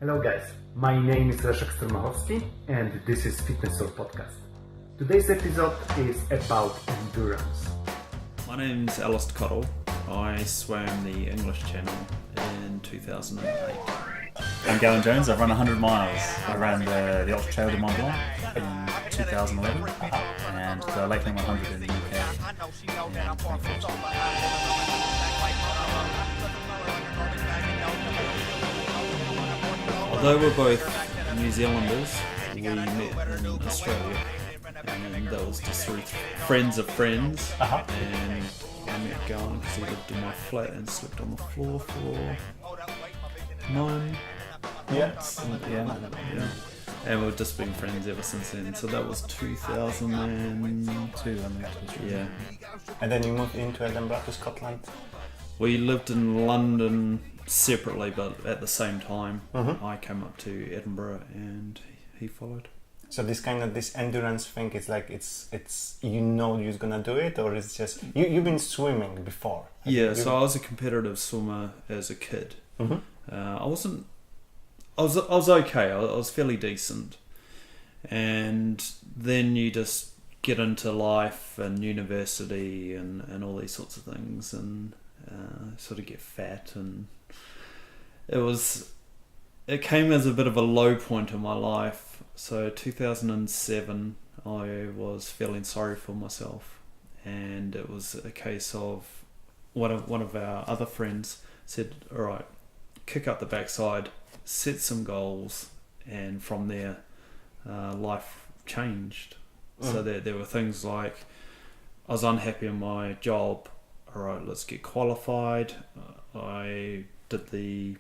Hello guys, my name is Leszek Stromachowski and this is Fitness Soul Podcast. Today's episode is about endurance. My name's Alistair Cottle. I swam the English Channel in 2008. I'm Gowyn Jones. I've run 100 miles. I ran the Ultra Trail de Mont Blanc in 2011 and the Lake Lane 100 in the UK in 2014. Although we're both New Zealanders, we met in Australia, and that was just through friends of friends. And I met Gowyn because he lived in my flat and slept on the floor for 9 months. Yeah. And we've just been friends ever since then. So that was 2002. I moved to Yeah. And then you moved into Edinburgh to Scotland? We lived in London separately, but at the same time. I came up to Edinburgh and he followed. So this endurance thing, it's like it's you know you're gonna do it, or it's just you've been swimming before? Yeah, so I was a competitive swimmer as a kid. I was okay. I was fairly decent, and then you just get into life and university and all these sorts of things, and sort of get fat, and it came as a bit of a low point in my life. So 2007, I was feeling sorry for myself, and it was a case of one of our other friends said, "All right, kick up the backside, set some goals," and from there, life changed. So there were things like I was unhappy in my job. All right, let's get qualified. I did the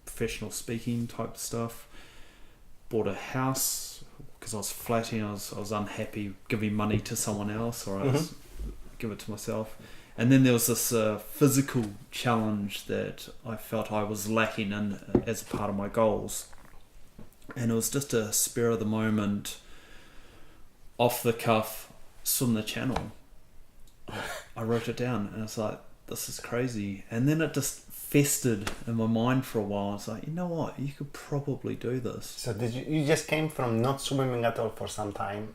professional speaking type stuff. Bought a house because I was flatting. I was unhappy giving money to someone else, or I was give it to myself. And then there was this physical challenge that I felt I was lacking in as a part of my goals. And it was just a spur of the moment, off the cuff, swim the channel. I wrote it down and I was like, this is crazy. And then it just festered in my mind for a while. I was like, you know what, you could probably do this. So did you just came from not swimming at all for some time,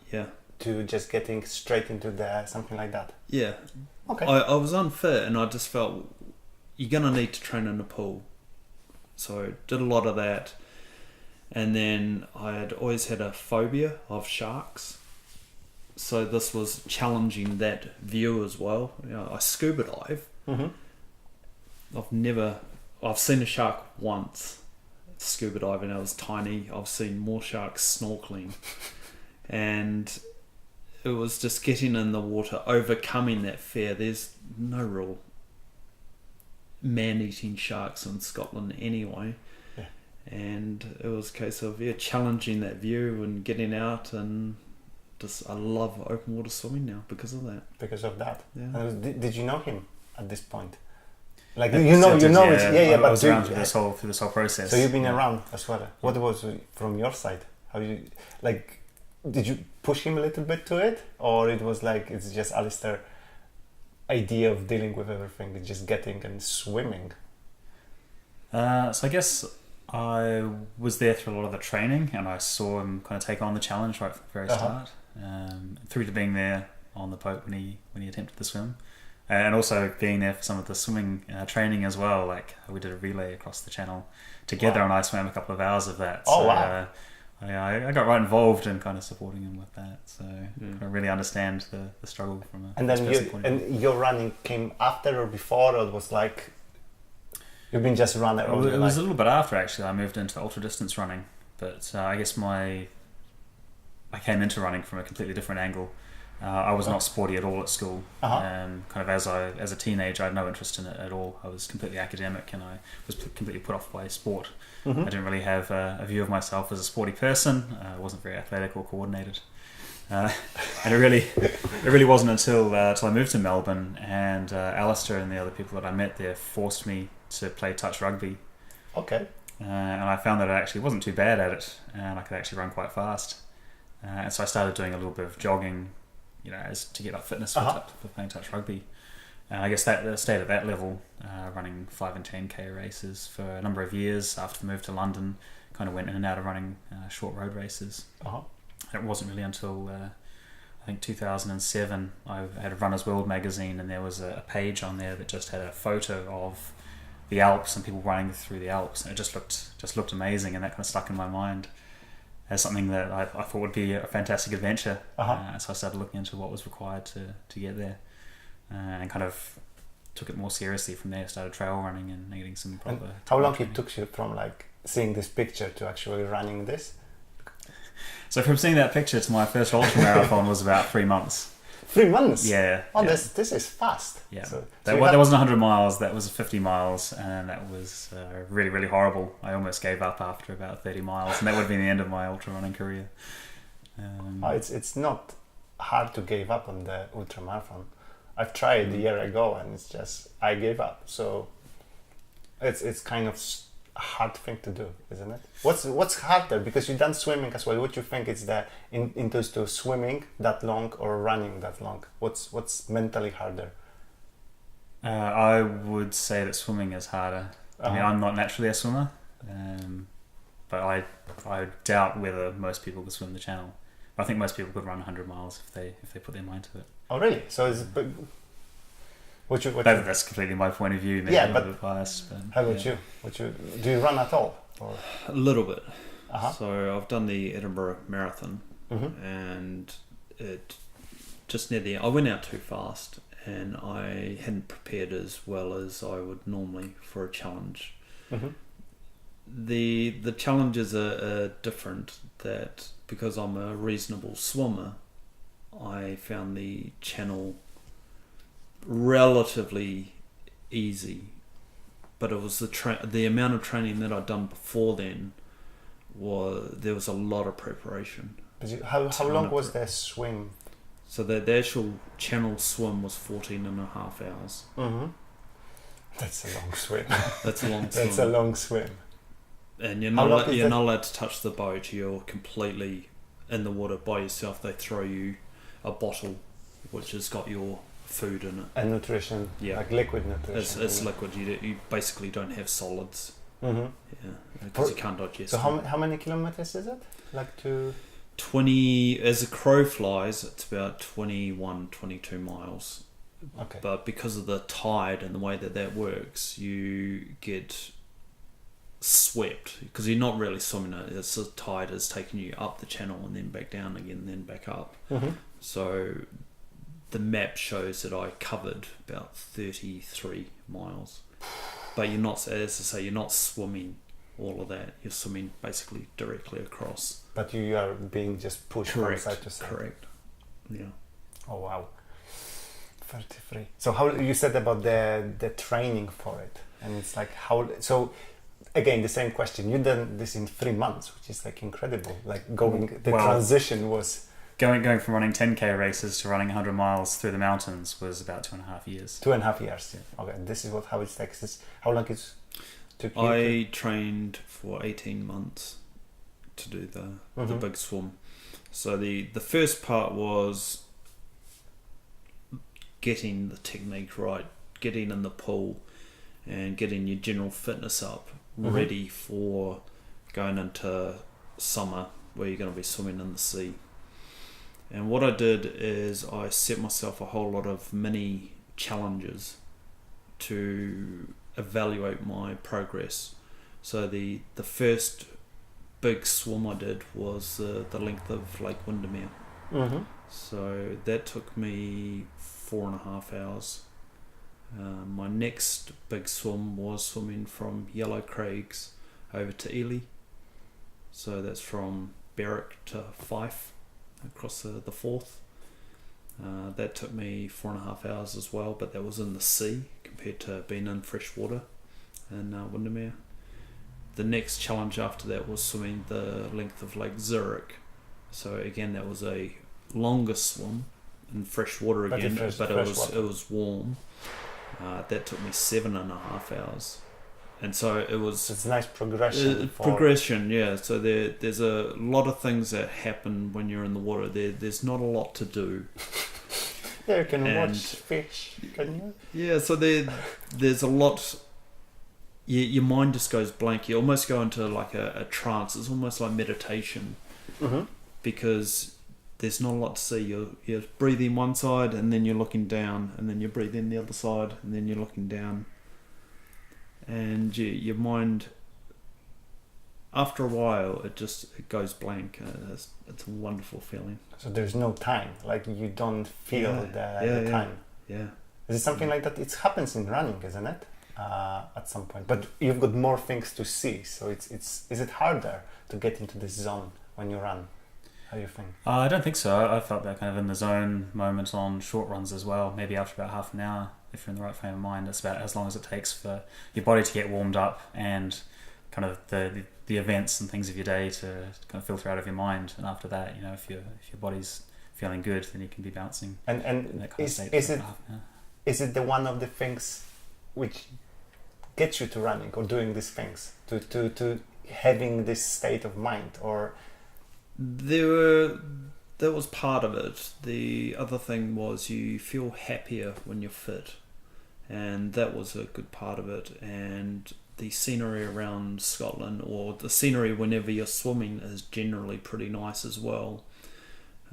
to just getting straight into something like that? Yeah. Okay. I was unfit and I just felt you're gonna need to train in a pool. So I did a lot of that, and then I had always had a phobia of sharks. So this was challenging that view as well. You know, I scuba dive. I've seen a shark once scuba diving. I was tiny. I've seen more sharks snorkeling, and it was just getting in the water, overcoming that fear. There's no real man-eating sharks in Scotland anyway. And it was a case of challenging that view and getting out, and I love open water swimming now because of that. Because of that. Yeah. Did you know him at this point? Like I was around through this whole process. So you've been around as well. What was from your side? How you did you push him a little bit to it, or it was like it's just Alistair idea of dealing with everything, it's just getting and swimming? So I guess I was there through a lot of the training, and I saw him kind of take on the challenge right from the very start, through to being there on the boat when he attempted the swim. And also being there for some of the swimming training as well. Like we did a relay across the channel together, and I swam a couple of hours of that. I got right involved in kind of supporting him with that. So I really understand the struggle from a And then point of view. your running came after or before, or it was like you've been just running? It was a little bit after, actually. I moved into ultra distance running, but I guess I came into running from a completely different angle. I was not sporty at all at school. Kind of as a teenager, I had no interest in it at all. I was completely academic, and I was completely put off by sport. I didn't really have a view of myself as a sporty person. I wasn't very athletic or coordinated, and it really wasn't until I moved to Melbourne, and Alistair and the other people that I met there forced me to play touch rugby. Okay. And I found that I actually wasn't too bad at it, and I could actually run quite fast. And so I started doing a little bit of jogging, as to get up fitness for playing touch rugby. I guess that stayed at that level, running 5 and 10k races for a number of years. After the move to London, kind of went in and out of running short road races. It wasn't really until I think 2007 I had a Runner's World magazine, and there was a page on there that just had a photo of the Alps and people running through the Alps, and it just looked amazing, and that kind of stuck in my mind as something that I thought would be a fantastic adventure. So I started looking into what was required to get there, and kind of took it more seriously from there. Started trail running and getting some proper. And how long it took you from like seeing this picture to actually running this? So from seeing that picture to my first ultra marathon was about 3 months. 3 months? Yeah. Oh, yeah. This is fast. Yeah. So that wasn't 100 miles, that was 50 miles, and that was really, really horrible. I almost gave up after about 30 miles, and that would have been the end of my ultra running career. It's not hard to give up on the ultra marathon. I've tried a year ago, and it's just I gave up. So it's kind of a hard thing to do, isn't it? What's harder? Because you've done swimming as well. What do you think is the interest to swimming that long or running that long? What's mentally harder? I would say that swimming is harder. I mean, I'm not naturally a swimmer, but I doubt whether most people could swim the channel. I think most people could run 100 miles if they put their mind to it. Oh, really? So it's that's completely my point of view. Maybe a little bit biased. But, how about you? Do you run at all? Or? A little bit. So I've done the Edinburgh Marathon, and it just near the end, I went out too fast, and I hadn't prepared as well as I would normally for a challenge. The challenges are different. That because I'm a reasonable swimmer, I found the channel relatively easy, but it was the amount of training that I'd done before then there was a lot of preparation. How long was the swim? So the actual channel swim was 14 and a half hours. That's a long swim. That's a long swim. That's a long swim. And you're not allowed to touch the boat. You're completely in the water by yourself. They throw you a bottle which has got your food in it. And nutrition, like liquid nutrition. It's liquid. You basically don't have solids. Because you can't digest. So how many kilometers is it? Like 20, as a crow flies, it's about 21, 22 miles. Okay. But because of the tide and the way that works, you get swept because you're not really swimming it. It's the tide is taking you up the channel and then back down again and then back up. So the map shows that I covered about 33 miles, but you're not, as I say, you're not swimming all of that. You're swimming basically directly across. But you are being just pushed from side to side. Correct. Yeah. Oh wow. 33. So how you said about the training for it, and it's like how so. Again, the same question. You done this in 3 months, which is like incredible. Like transition was going from running 10k races to running 100 miles through the mountains was about 2.5 years. 2.5 years. Yeah. Okay, this is how it takes. How long it took you? I trained for 18 months to do the big swim. So the first part was getting the technique right, getting in the pool, and getting your general fitness up, ready for going into summer where you're going to be swimming in the sea. And what I did is I set myself a whole lot of mini challenges to evaluate my progress. So the first big swim I did was the length of Lake Windermere. So that took me 4.5 hours. My next big swim was swimming from Yellow Craigs over to Ely. So that's from Berwick to Fife across the Forth. That took me 4.5 hours as well, but that was in the sea compared to being in fresh water in Windermere. The next challenge after that was swimming the length of Lake Zurich. So again, that was a longer swim in fresh water again, but it was warm. That took me 7.5 hours, and so it was. It's a nice progression. Progression, yeah. So there's a lot of things that happen when you're in the water. There's not a lot to do. Yeah, you can watch fish, can you? Yeah, so there's a lot. Your mind just goes blank. You almost go into like a trance. It's almost like meditation, because there's not a lot to see. You're breathing one side, and then you're looking down, and then you're breathing the other side, and then you're looking down. And your mind, after a while, it goes blank. It's a wonderful feeling. So there's no time, like you don't feel the time. Yeah. Is it something like that? It happens in running, isn't it? At some point, but you've got more things to see. So is it harder to get into this zone when you run? How do you think? I don't think so. I felt that kind of in the zone moment on short runs as well. Maybe after about half an hour, if you're in the right frame of mind, it's about as long as it takes for your body to get warmed up and kind of the events and things of your day to kind of filter out of your mind. And after that, if your body's feeling good, then you can be bouncing. And that kind of state is it the one of the things which gets you to running or doing these things to having this state of mind? Or that was part of it. The other thing was you feel happier when you're fit, and that was a good part of it. And the scenery around Scotland, or the scenery whenever you're swimming, is generally pretty nice as well.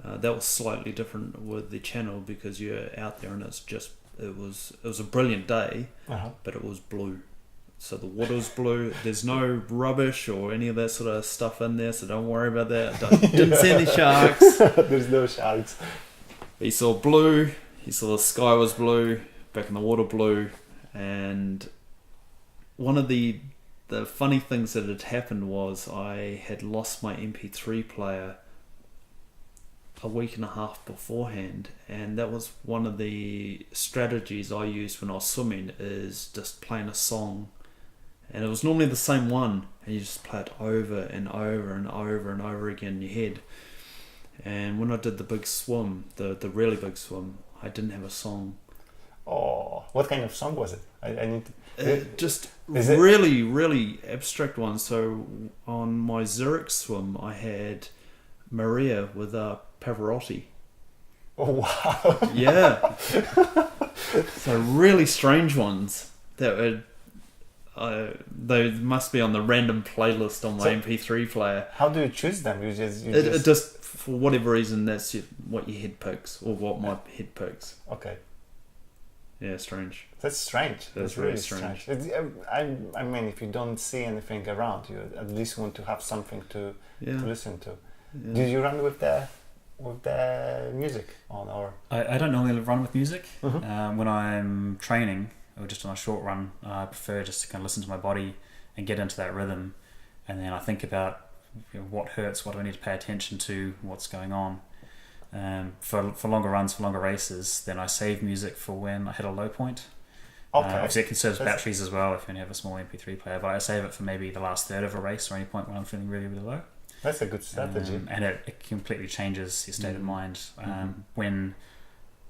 That was slightly different with the channel because you're out there and it was a brilliant day, but it was blue. So the water's blue. There's no rubbish or any of that sort of stuff in there, so don't worry about that. Didn't see any sharks. There's no sharks. He saw blue. He saw the sky was blue, back in the water blue, and one of the funny things that had happened was I had lost my MP3 player a week and a half beforehand, and that was one of the strategies I used when I was swimming, is just playing a song, and it was normally the same one, and you just play it over and over and over and over again in your head. And when I did the big swim, the really big swim, I didn't have a song. Oh, what kind of song was it? I need to... just really, really abstract one. So on my Zurich swim, I had Maria with Pavarotti. Oh, wow. Yeah. So really strange ones that would... they must be on the random playlist on my MP3 player. How do you choose them? It just for whatever reason, that's what your head picks, or what my head picks. Okay. Yeah, strange. That's strange. That's really strange. I mean, if you don't see anything around, you at least want to have something to listen to. Yeah. Do you run with the music on, or? I don't normally run with music. When I'm training or just on a short run, I prefer just to kind of listen to my body and get into that rhythm, and then I think about what hurts, what do I need to pay attention to, what's going on. For longer runs, for longer races, then I save music for when I hit a low point. Okay. Obviously it conserves batteries as well if you only have a small MP3 player, but I save it for maybe the last third of a race or any point when I'm feeling really, really low. That's a good strategy. And it completely changes your state of mind. When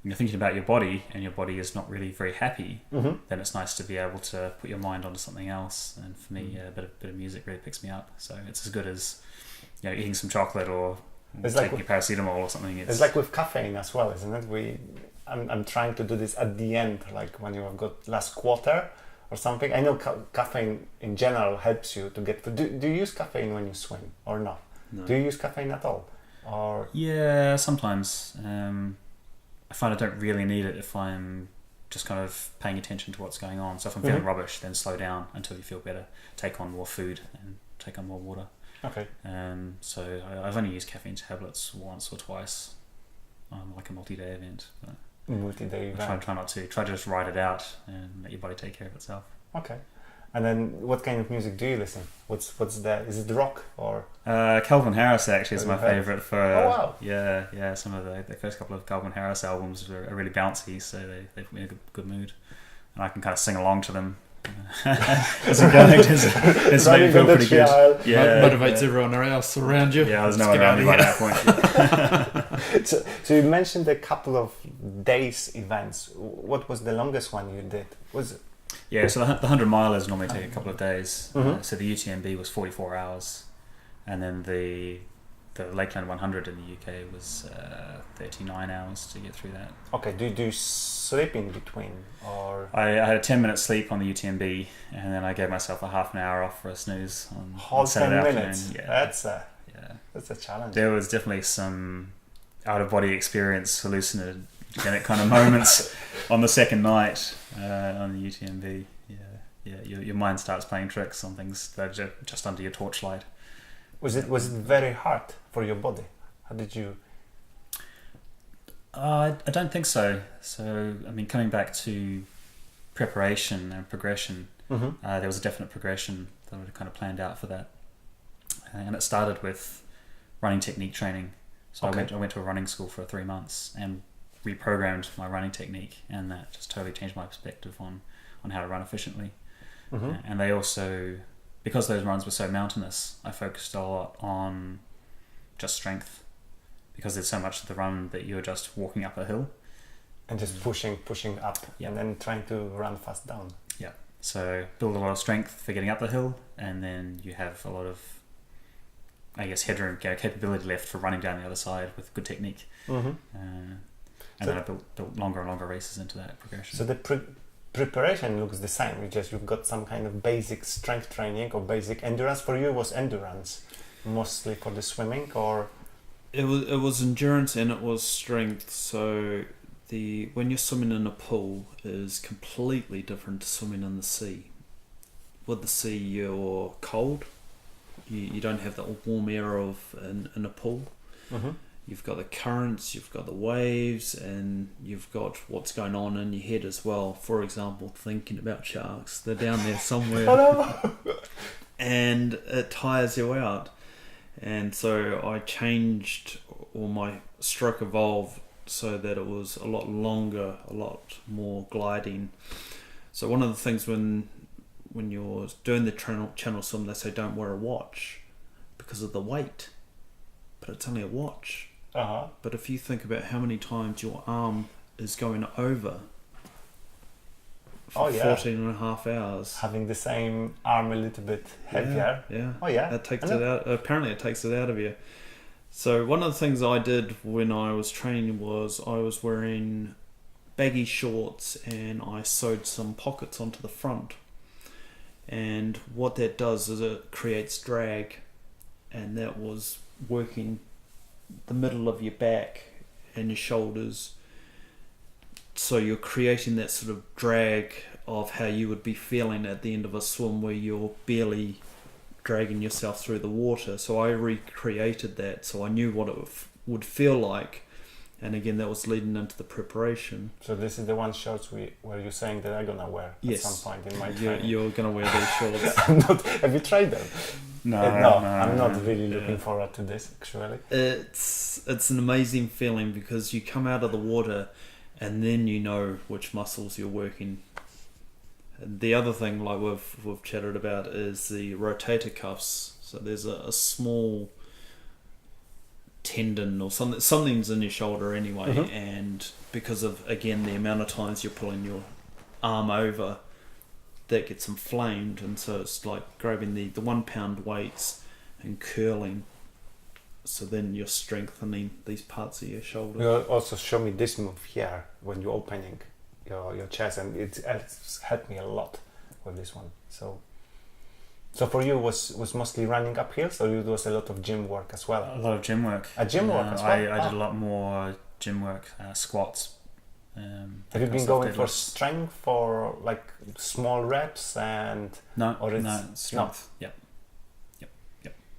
you're thinking about your body and your body is not really very happy, then it's nice to be able to put your mind onto something else. And for me, a bit of music really picks me up. So it's as good as eating some chocolate or taking your paracetamol or something. It's like with caffeine as well, isn't it? I'm trying to do this at the end, like when you've got last quarter or something. I know caffeine in general helps you to get... Do you use caffeine when you swim or not? No. Do you use caffeine at all? Or yeah, sometimes. I find I don't really need it if I'm just kind of paying attention to what's going on. So if I'm feeling rubbish, then slow down until you feel better. Take on more food and take on more water. Okay. So I've only used caffeine tablets once or twice on like a multi-day event. Multi-day event. Try not to. Try to just ride it out and let your body take care of itself. Okay. And then what kind of music do you listen? What's is it rock or? Calvin Harris actually is my favourite for. Oh wow! Yeah. Some of the first couple of Calvin Harris albums are really bouncy, so they put me in a good mood, and I can kind of sing along to them. It's made me feel pretty good. Yeah, motivates everyone else around you. Yeah, there's no one around me by that point. So you mentioned a couple of days events. What was the longest one you did? Was it? Yeah, so the 100 milers normally take a couple of days. So the UTMB was 44 hours, and then the the Lakeland 100 in the UK was 39 hours to get through that. Okay, do you do sleep in between, or I had a 10-minute sleep on the UTMB, and then I gave myself a half an hour off for a snooze on whole 10 Saturday minutes? afternoon. That's a challenge. There was definitely some out-of-body experience, hallucinogenic kind of moments on the second night on the UTMB. Your mind starts playing tricks on things that are just under your torchlight. Was it very hard for your body? How did you? I don't think so. So, I mean, coming back to preparation and progression, there was a definite progression that I kind of planned out for that. And it started with running technique training. So I went to a running school for 3 months and reprogrammed my running technique, and that just totally changed my perspective on how to run efficiently. And they also, because those runs were so mountainous, I focused a lot on just strength, because there's so much of the run that you're just walking up a hill and just pushing up, and then trying to run fast down. Yeah. So build a lot of strength for getting up the hill, and then you have a lot of, I guess, headroom, capability left for running down the other side with good technique. And then I built longer and longer races into that progression. So the preparation looks the same. You've got some kind of basic strength training or basic endurance. For you, was endurance mostly for the swimming, or it was endurance and it was strength. So when you're swimming in a pool is completely different to swimming in the sea. With the sea, you're cold. You don't have that warm air of in a pool. You've got the currents, you've got the waves, and you've got what's going on in your head as well. For example, thinking about sharks. They're down there somewhere. And it tires you out. And so I changed, or my stroke evolved so that it was a lot longer, a lot more gliding. So one of the things when you're doing the channel swim, they say don't wear a watch because of the weight. But it's only a watch. But if you think about how many times your arm is going over for 14 and a half hours. Having the same arm a little bit heavier. Yeah. Oh yeah. That takes it out. Apparently it takes it out of you. So one of the things I did when I was training was I was wearing baggy shorts and I sewed some pockets onto the front. And what that does is it creates drag, and that was working the middle of your back and your shoulders, so you're creating that sort of drag of how you would be feeling at the end of a swim where you're barely dragging yourself through the water. So I recreated that, so I knew what it would feel like, and again that was leading into the preparation. So this is the one shorts where you're saying that I'm gonna wear at some point in my training. You're gonna wear these shorts. Have you tried them? No, I'm not really looking forward to this, actually. It's an amazing feeling because you come out of the water and then you know which muscles you're working. And the other thing, like we've chatted about, is the rotator cuffs. So there's a small tendon or something's in your shoulder anyway, and because of, again, the amount of times you're pulling your arm over, that gets inflamed, and so it's like grabbing the 1 pound weights and curling, so then you're strengthening these parts of your shoulder. You also show me this move here when you're opening your chest, and it's helped me a lot with this one. So for you was mostly running up hills, or it was a lot of gym work as well? A lot of gym work. Gym work as well? I did a lot more gym work, squats. Have you been going for strength, for like small reps and no No. strength? Yep.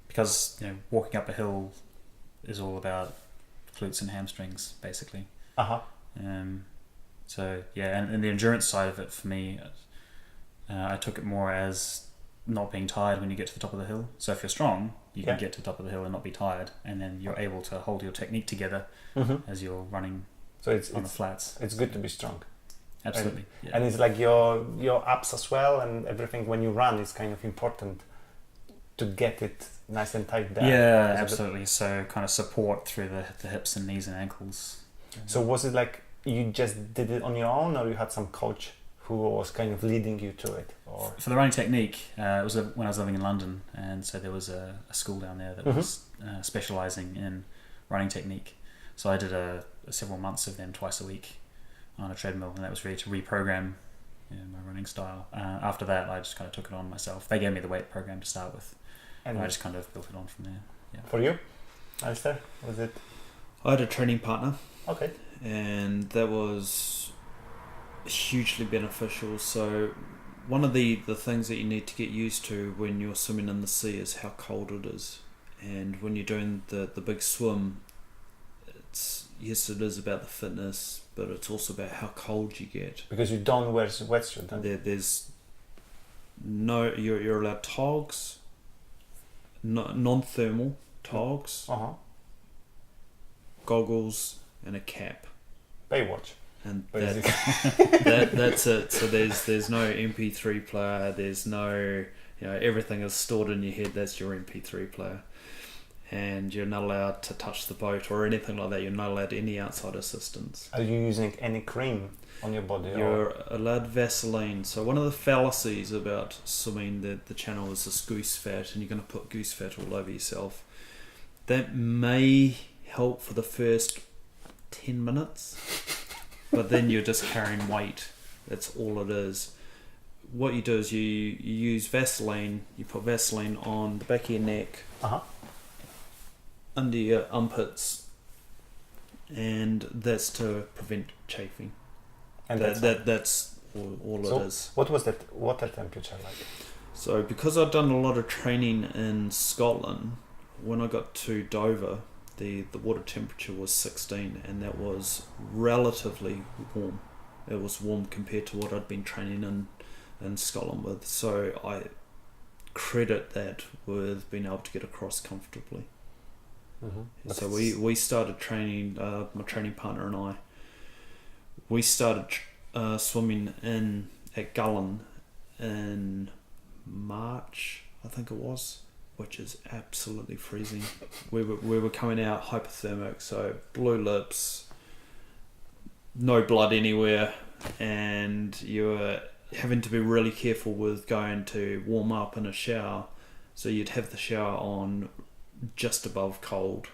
Because walking up a hill is all about glutes and hamstrings basically. So yeah, and the endurance side of it for me, I took it more as not being tired when you get to the top of the hill. So if you're strong, you can get to the top of the hill and not be tired, and then you're able to hold your technique together as you're running. So it's on the flats. It's good to be strong. Absolutely. And it's like your abs as well, and everything when you run is kind of important to get it nice and tight there. Yeah, absolutely. So kind of support through the hips and knees and ankles. So was it like you just did it on your own, or you had some coach who was kind of leading you to it? Or For the running technique, it was when I was living in London, and so there was a school down there that was specialising in running technique. So I did several months of them twice a week on a treadmill, and that was really to reprogram my running style. After that, I just kind of took it on myself. They gave me the weight program to start with, and I just kind of built it on from there. Yeah. For you, Alistair, was it? I had a training partner. Okay. And that was hugely beneficial. So one of the things that you need to get used to when you're swimming in the sea is how cold it is. And when you're doing the big swim, yes, it is about the fitness, but it's also about how cold you get. Because you don't wear wetsuit. There's no, you're allowed togs, non-thermal togs, goggles, and a cap. Baywatch. And that's it. So there's no MP3 player. There's no, everything is stored in your head. That's your MP3 player. And you're not allowed to touch the boat or anything like that. You're not allowed any outside assistance. Are you using any cream on your body? You're allowed Vaseline. So one of the fallacies about swimming the channel is this goose fat, and you're going to put goose fat all over yourself. That may help for the first 10 minutes, but then you're just carrying weight. That's all it is. What you do is you use Vaseline. You put Vaseline on the back of your neck, under your armpits, and that's to prevent chafing. And that's all it is. What was that water temperature like? So because I'd done a lot of training in Scotland, when I got to Dover, the water temperature was 16, and that was relatively warm. It was warm compared to what I'd been training in Scotland with. So I credit that with being able to get across comfortably. So we started training, my training partner and I, we started swimming at Gowyn in March, I think it was, which is absolutely freezing. We were coming out hypothermic, so blue lips, no blood anywhere, and you were having to be really careful with going to warm up in a shower. So you'd have the shower on just above cold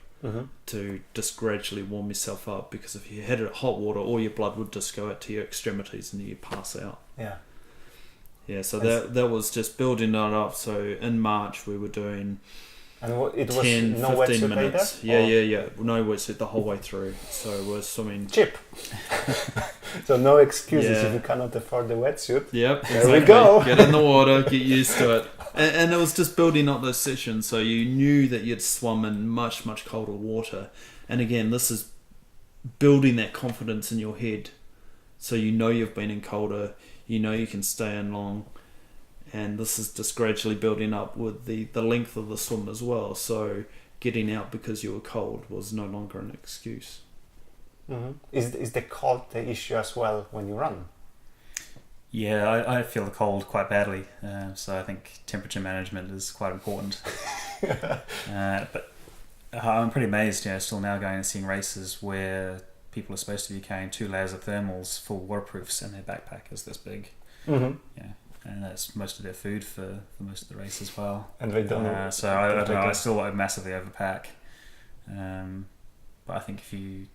to just gradually warm yourself up, because if you had it hot water, all your blood would just go out to your extremities and you'd pass out. So that was just building that up. So in March we were doing it was 10, no 15 minutes. Yeah. No wetsuit the whole way through. So we're swimming cheap. So no excuses if you cannot afford the wetsuit. Yep, there we go. Get in the water, get used to it. And it was just building up those sessions, so you knew that you'd swum in much, much colder water. And again, this is building that confidence in your head. So you know you've been in colder, you know you can stay in long. And this is just gradually building up with the length of the swim as well. So getting out because you were cold was no longer an excuse. Is the cold the issue as well when you run? Yeah, I feel the cold quite badly, so I think temperature management is quite important. But I'm pretty amazed, still now going and seeing races where people are supposed to be carrying 2 layers of thermals, full waterproofs, and their backpack is this big. And that's most of their food for most of the race as well. And they don't. So I don't know. I still massively overpack. But I think if you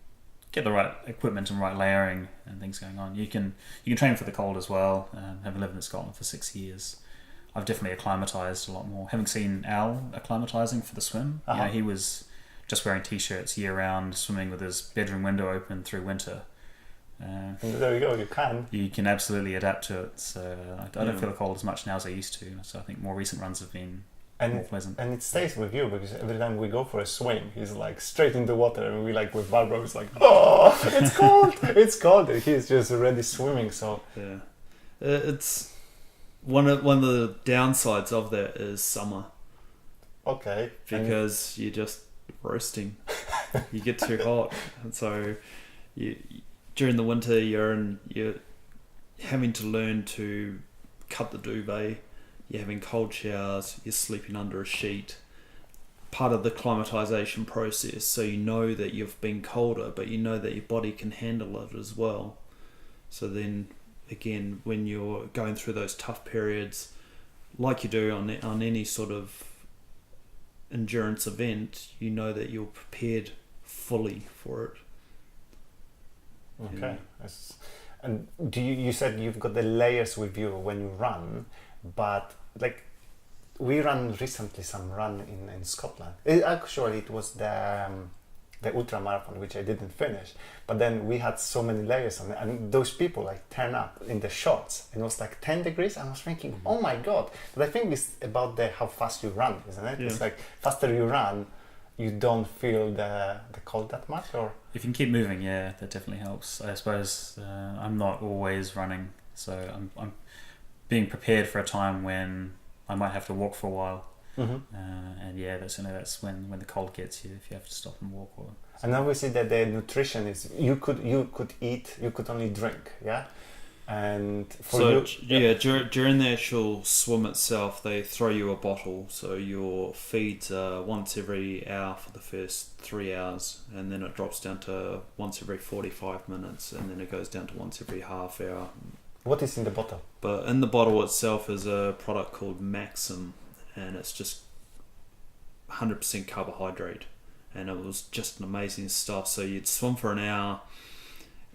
get the right equipment and right layering and things going on, you can train for the cold as well. Having lived in Scotland for 6 years, I've definitely acclimatized a lot more. Having seen Al acclimatizing for the swim, he was just wearing t-shirts year round, swimming with his bedroom window open through winter. And there you go, you can absolutely adapt to it. So I don't feel the cold as much now as I used to. So I think more recent runs have been more pleasant. And it stays with you, because every time we go for a swim, he's like straight in the water, and we like with Barbara, it's like, oh, it's cold, it's cold. And he's just already swimming. So it's one of the downsides of that is summer. Okay. Because you're just roasting. You get too hot, and so during the winter you're having to learn to cut the duvet. You're having cold showers, you're sleeping under a sheet. Part of the acclimatization process, so you know that you've been colder, but you know that your body can handle it as well. So then again, when you're going through those tough periods, like you do on any sort of endurance event, you know that you're prepared fully for it. Okay. And you said you've got the layers with you when you run, but like we ran recently some run in Scotland. Actually, it was the ultra marathon, which I didn't finish, but then we had so many layers on it, and those people like turn up in the shorts and it was like 10 degrees, and I was thinking, oh my god. But I think it's about how fast you run, isn't it? It's like faster you run, you don't feel the cold that much. Or if you can keep moving, that definitely helps. I suppose I'm not always running, so I'm being prepared for a time when I might have to walk for a while. And that's when the cold gets you, if you have to stop and walk. And now we see that the nutrition is you could eat, you could only drink, and during the actual swim itself, they throw you a bottle, so your feeds are once every hour for the first 3 hours, and then it drops down to once every 45 minutes, and then it goes down to once every half hour. What is in the bottle? But in the bottle itself is a product called Maxim, and it's just 100% carbohydrate, and it was just an amazing stuff. So you'd swim for an hour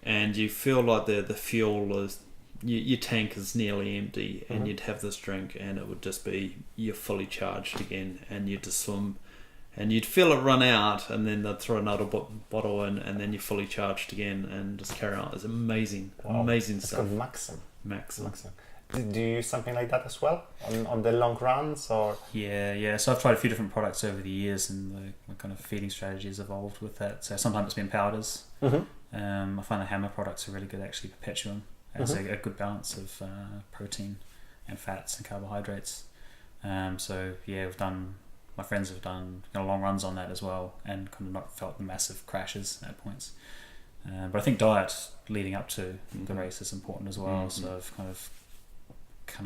and you feel like the fuel is, your tank is nearly empty, and you'd have this drink and it would just be, you're fully charged again, and you'd just swim and you'd feel it run out, and then they'd throw another bottle in, and then you're fully charged again and just carry on. It's amazing. Amazing it's stuff. Called Maxim. Maxim. Do you use something like that as well on the long runs, or? Yeah. So I've tried a few different products over the years, and my kind of feeding strategy has evolved with that. So sometimes it's been powders. I find the Hammer products are really good, actually. Perpetuum has a good balance of protein and fats and carbohydrates. My friends have done long runs on that as well, and kind of not felt the massive crashes at points. But I think diet leading up to the race is important as well. So I've kind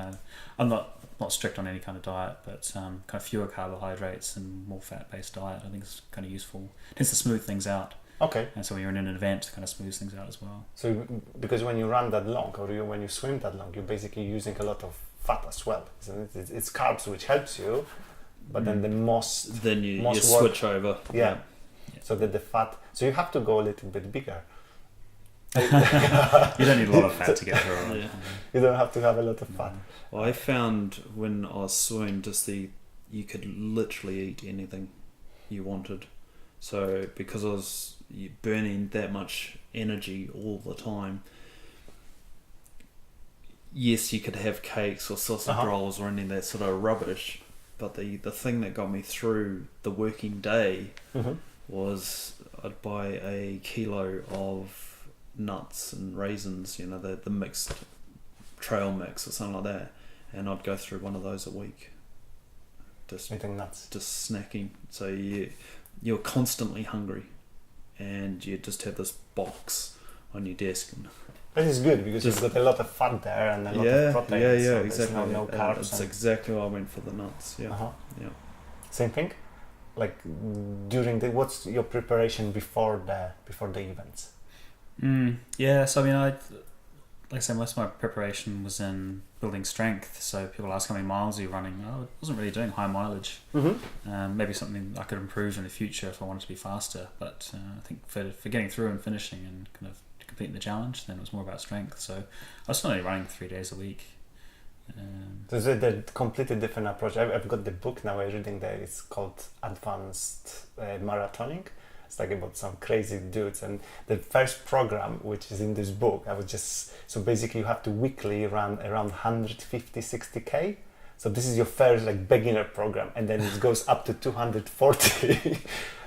of I'm not strict on any kind of diet, but kind of fewer carbohydrates and more fat-based diet I think is kind of useful. It tends to smooth things out. Okay. And so when you're in an event, it kind of smooths things out as well. So because when you run that long, or when you swim that long, you're basically using a lot of fat as well, isn't it? It's carbs which helps you, but then you switch over. Yeah. So that the fat, so you have to go a little bit bigger. You don't need a lot of fat to get through it. Yeah. You don't have to have a lot of fat. Well, I found when I was swimming, you could literally eat anything you wanted. So because I was burning that much energy all the time, yes, you could have cakes or sausage rolls or any of that sort of rubbish, but the thing that got me through the working day was I'd buy a kilo of nuts and raisins, the mixed trail mix or something like that, and I'd go through one of those a week. Just eating nuts. Just snacking. So you're constantly hungry, and you just have this box on your desk. And that is good because you've got a lot of fat there and a lot of protein. Yeah, so exactly. No carbs. That's exactly why I went for the nuts. Yeah. Same thing. Like what's your preparation before the events? So I mean, like I say, most of my preparation was in building strength. So people ask how many miles are you running? I wasn't really doing high mileage. Maybe something I could improve in the future if I wanted to be faster. But I think for getting through and finishing and kind of completing the challenge, then it was more about strength. So I was only running 3 days a week. So it's a completely different approach. I've got the book now. I'm reading that. It's called Advanced Marathoning. It's like about some crazy dudes, and the first program which is in this book, so basically you have to weekly run around 150-60k. So this is your first beginner program, and then it goes up to 240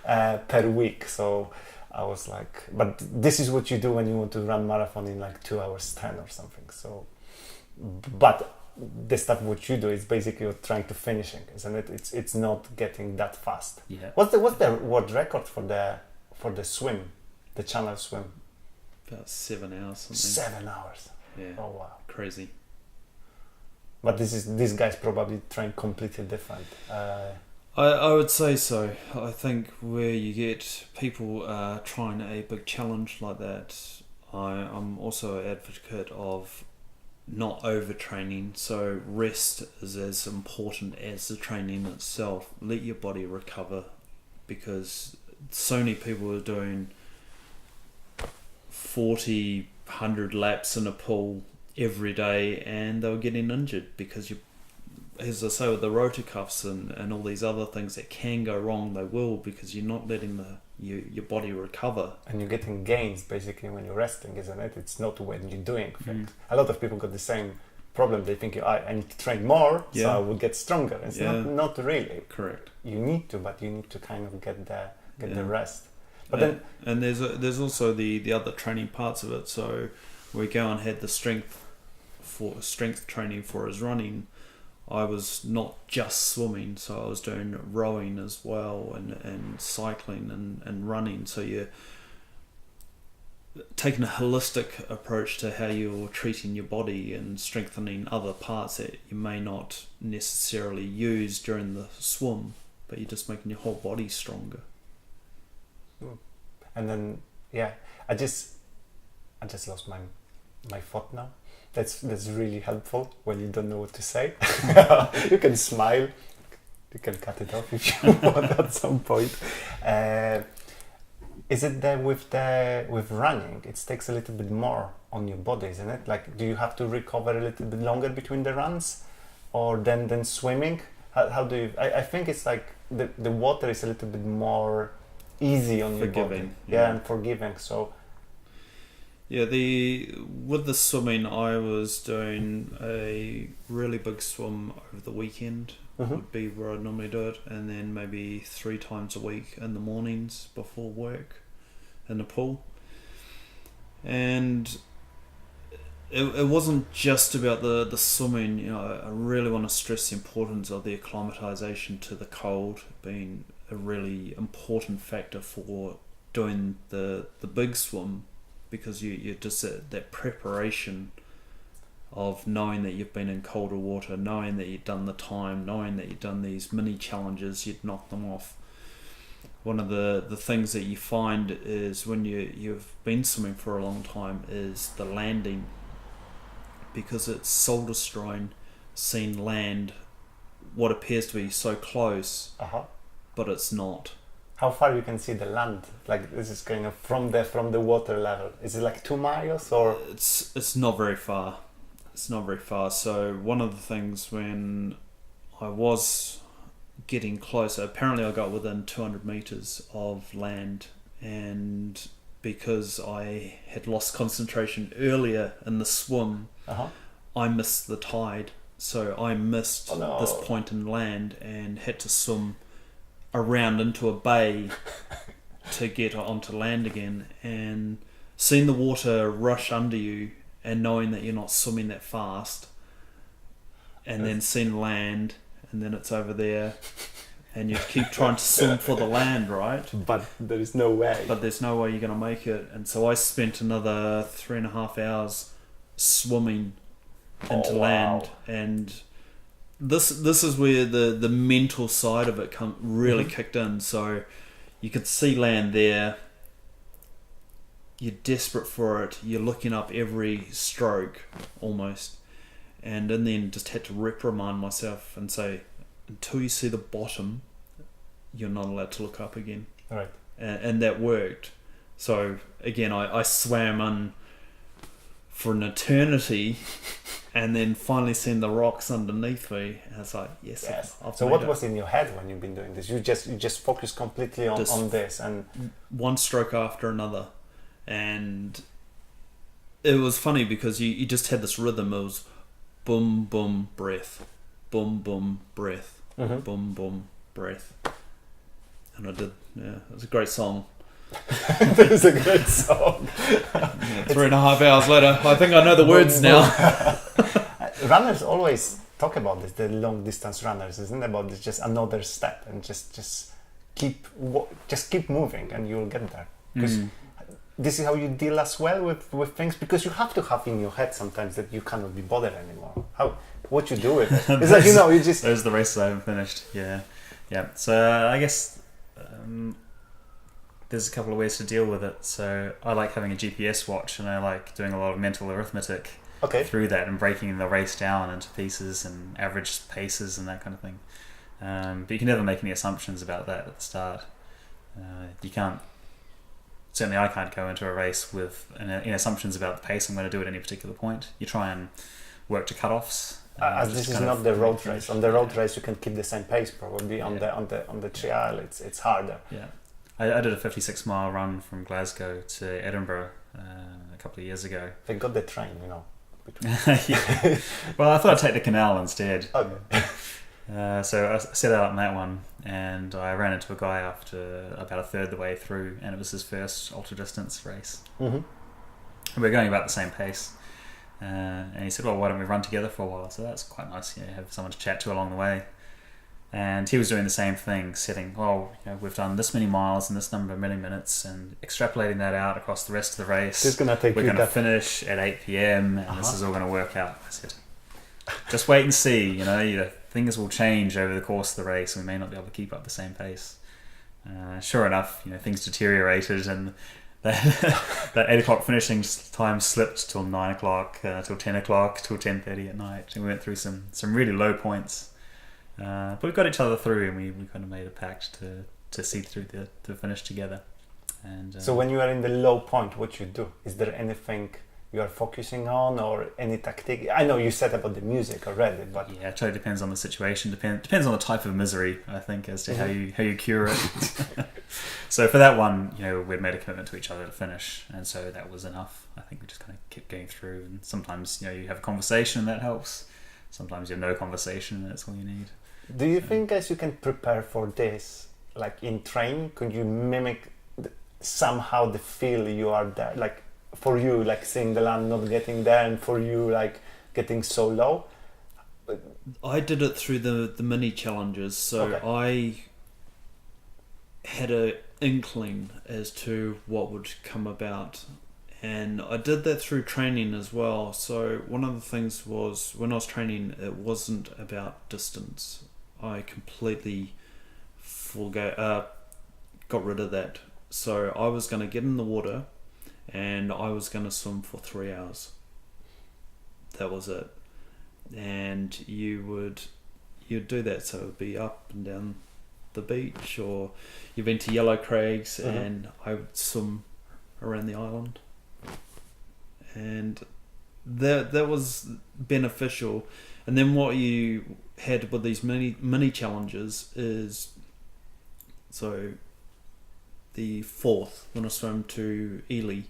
per week. So I was like, but this is what you do when you want to run marathon in 2 hours 10 or something. So, but the stuff what you do is basically you're trying to finishing, isn't it? It's not getting that fast. Yeah. What's the world record for the swim, the channel swim? About 7 hours. Something. 7 hours. Yeah. Oh wow. Crazy. But this guy's probably trying completely different. I would say so. I think where you get people trying a big challenge like that, I'm also an advocate of not overtraining. So rest is as important as the training itself. Let your body recover, because so many people are doing 40, 100 laps in a pool every day, and they're getting injured because you, as I say, with the rotor cuffs and all these other things that can go wrong, they will, because you're not letting your body recover. And you're getting gains basically when you're resting, isn't it? It's not when you're doing things. A lot of people got the same problem. They think, I need to train more, so I will get stronger. It's not really. Correct. You need to, but you need to kind of get the rest. But then, and there's also the other training parts of it. So where Gowyn had the strength training for his running, I was not just swimming, so I was doing rowing as well, and cycling and running. So you're taking a holistic approach to how you're treating your body and strengthening other parts that you may not necessarily use during the swim, but you're just making your whole body stronger. And then I just lost my thought now. That's really helpful when you don't know what to say. You can smile. You can cut it off if you want at some point. Is it that with running, it takes a little bit more on your body, isn't it? Like, do you have to recover a little bit longer between the runs, or than swimming? How do you? I think it's like the water is a little bit more easy on your body. Yeah, and forgiving. So. Yeah, with the swimming, I was doing a really big swim over the weekend. Would be where I normally do it, and then maybe 3 times a week in the mornings before work in the pool. And it wasn't just about the swimming. You know, I really want to stress the importance of the acclimatization to the cold being a really important factor for doing the big swim. Because you're just that preparation of knowing that you've been in colder water, knowing that you've done the time, knowing that you've done these mini challenges, you'd knock them off. One of the things that you find is when you've been swimming for a long time is the landing, because it's soul destroying seeing land what appears to be so close, but it's not. How far you can see the land? Like, this is kind of from the water level. Is it like 2 miles or? It's not very far. It's not very far. So one of the things when I was getting closer, apparently I got within 200 meters of land, and because I had lost concentration earlier in the swim, I missed the tide. So I missed this point in land and had to swim around into a bay to get onto land again, and seeing the water rush under you and knowing that you're not swimming that fast, and then seeing land, and then it's over there, and you keep trying to swim for the land, right? But there is no way. But there's no way you're going to make it. And so I spent another 3.5 hours swimming into land, and this is where the mental side of it really kicked in. So you could see land there, you're desperate for it, you're looking up every stroke almost, and then just had to reprimand myself and say, until you see the bottom, you're not allowed to look up again. Right. And that worked. So again, I swam in for an eternity, and then finally seeing the rocks underneath me, and I was like, yes. So what was in your head when you've been doing this? You just focused completely on this, and one stroke after another. And it was funny because you just had this rhythm. It was boom, boom, breath, boom, boom, breath, boom, boom, breath. And I did, it was a great song. It was a great song. 3.5 hours later, I think I know the words now. Runners always talk about this, the long distance runners, isn't it? About this, just another step, and just keep moving, and you'll get there. Because this is how you deal as well with things, because you have to have in your head sometimes that you cannot be bothered anymore. What you do with it? It's like, you just. Those are the races I haven't finished. Yeah. So I guess. There's a couple of ways to deal with it. So I like having a GPS watch, and I like doing a lot of mental arithmetic through that and breaking the race down into pieces and average paces and that kind of thing. But you can never make any assumptions about that at the start. You can't. Certainly, I can't go into a race with any assumptions about the pace I'm going to do at any particular point. You try and work to cut-offs. As this is not the road race. On the road race, you can keep the same pace probably. On the trial, it's harder. Yeah, I did a 56-mile run from Glasgow to Edinburgh a couple of years ago. They got the train, you know. Yeah. Well, I thought I'd take the canal instead. Okay. So I set out on that one, and I ran into a guy after about a third of the way through, and it was his first ultra distance race. Mm-hmm. We were going about the same pace, and he said, "Well, why don't we run together for a while?" So that's quite nice, have someone to chat to along the way. And he was doing the same thing, setting, we've done this many miles in this number of minutes, and extrapolating that out across the rest of the race. We're going to finish at 8 p.m. and this is all going to work out. I said, just wait and see. Things will change over the course of the race, and we may not be able to keep up the same pace. Sure enough, things deteriorated, and that 8 o'clock finishing time slipped till 9 o'clock, till 10 o'clock, till 10:30 at night. And we went through some really low points. But we got each other through, and we kind of made a pact to see through the finish together. And so when you are in the low point, what you do? Is there anything you are focusing on, or any tactic? I know you said about the music already, but yeah, it totally depends on the situation. Depends on the type of misery, I think, as to how you cure it. So for that one, we'd made a commitment to each other to finish, and so that was enough. I think we just kind of kept going through, and sometimes you have a conversation and that helps. Sometimes you have no conversation and that's all you need. Do you think as you can prepare for this, like in training, could you mimic somehow the feel you are there? Like for you, like seeing the land not getting there, and for you, like getting so low? I did it through the mini challenges, so I had an inkling as to what would come about. And I did that through training as well. So one of the things was, when I was training, it wasn't about distance. I completely got rid of that. So I was going to get in the water, and I was going to swim for 3 hours. That was it. And you'd do that. So it would be up and down the beach, or you've been to Yellow Craigs, and I would swim around the island. And that was beneficial. And then what you had with these mini challenges is, so the 4th, when I swam to Ely,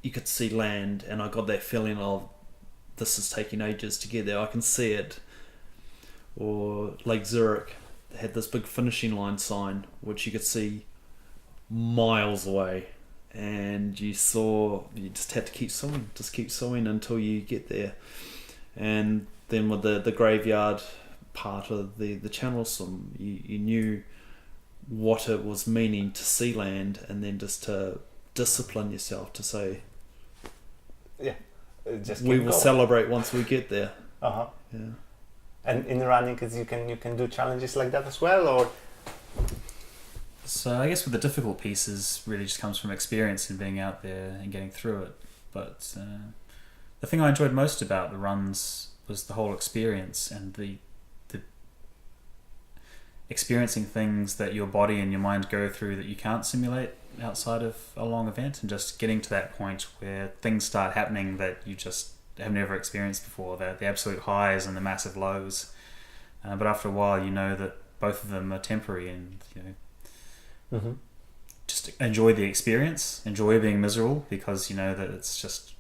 you could see land, and I got that feeling of, this is taking ages to get there, I can see it. Or Lake Zurich, they had this big finishing line sign which you could see miles away, and you just had to keep swimming until you get there. And then with the graveyard part of the channel swim, you knew what it was meaning to see land, and then just to discipline yourself to say, we will celebrate once we get there. Yeah. And in running, you can do challenges like that as well, or? So I guess with the difficult pieces, really just comes from experience and being out there and getting through it. But the thing I enjoyed most about the runs was the whole experience, and the experiencing things that your body and your mind go through that you can't simulate outside of a long event, and just getting to that point where things start happening that you just have never experienced before, the absolute highs and the massive lows. But after a while, you know that both of them are temporary, and just enjoy the experience, enjoy being miserable, because you know that it's just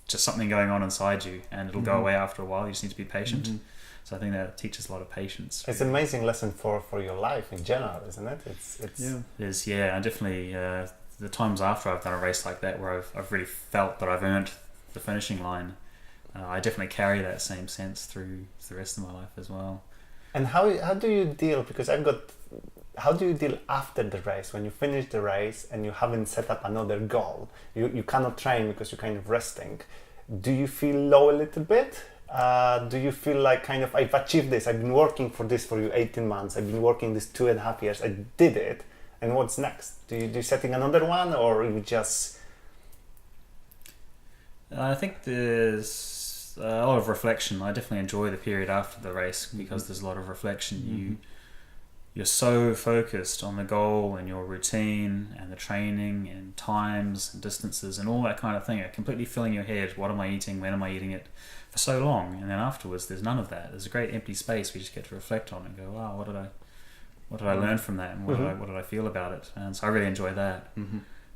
something going on inside you, and it'll go away after a while. You just need to be patient. So I think that teaches a lot of patience. It's an amazing lesson for your life in general, isn't it? It is, yeah. And definitely the times after I've done a race like that, where I've really felt that I've earned the finishing line, I definitely carry that same sense through the rest of my life as well. And how do you deal? Because how do you deal after the race, when you finish the race and you haven't set up another goal? You cannot train because you're kind of resting. Do you feel low a little bit? Do you feel like kind of, I've achieved this, I've been working for this for you 18 months, I've been working this 2.5 years, I did it, and what's next? Do you setting another one, or you just... I think there's a lot of reflection. I definitely enjoy the period after the race because there's a lot of reflection. You're so focused on the goal and your routine and the training and times and distances and all that kind of thing. You're completely filling your head. What am I eating? When am I eating it? For so long, and then afterwards, there's none of that. There's a great empty space we just get to reflect on and go, "Wow, what did I learn from that? And what did I feel about it?" And so I really enjoy that.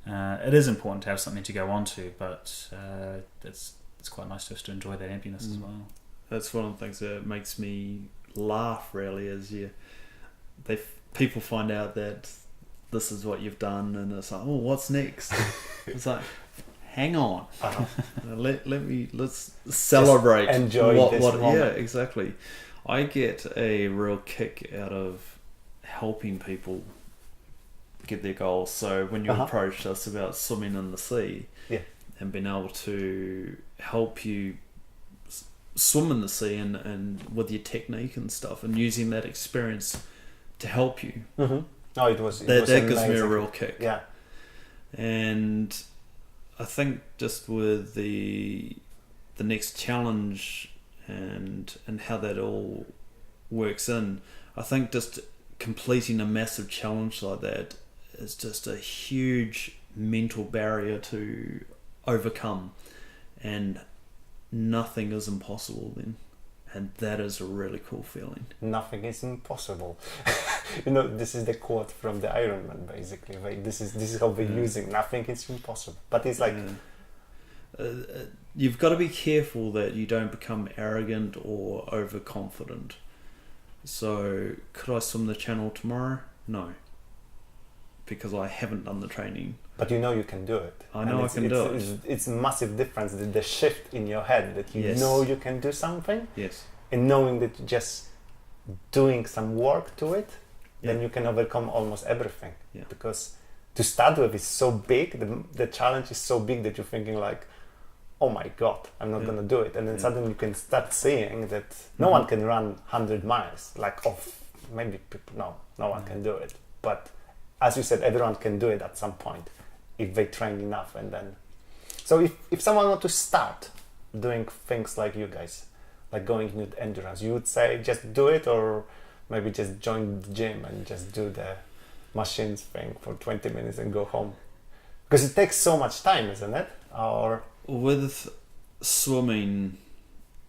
It is important to have something to go on to, but it's quite nice just to enjoy that emptiness as well. That's one of the things that makes me laugh. Really, is people find out that this is what you've done, and it's like, "Oh, what's next?" It's like, hang on, let's celebrate. Just enjoy this moment. Yeah, exactly. I get a real kick out of helping people get their goals. So when you approached us about swimming in the sea, and being able to help you swim in the sea and with your technique and stuff, and using that experience to help you. No, it was that amazing. gives me a real kick. Yeah. And I think just with the next challenge and how that all works in, I think just completing a massive challenge like that is just a huge mental barrier to overcome, and nothing is impossible then, and that is a really cool feeling. Nothing is impossible. You know, this is the quote from the Ironman, basically. Right? This is how we're using. Nothing is impossible, but it's like you've got to be careful that you don't become arrogant or overconfident. So, could I swim the channel tomorrow? No, because I haven't done the training. But you know you can do it. I know I can do it. It's a massive difference, the shift in your head that you know you can do something. Yes. And knowing that you're just doing some work to it, then you can overcome almost everything. Yeah. Because to start with is so big, the challenge is so big that you're thinking like, oh my God, I'm not going to do it. And then suddenly you can start seeing that no one can run 100 miles. Like, maybe people, no one can do it. But as you said, everyone can do it at some point if they train enough. And then, so if someone wants to start doing things like you guys, like going into endurance, you would say just do it, or maybe just join the gym and just do the machines thing for 20 minutes and go home? Because it takes so much time, isn't it? Or with swimming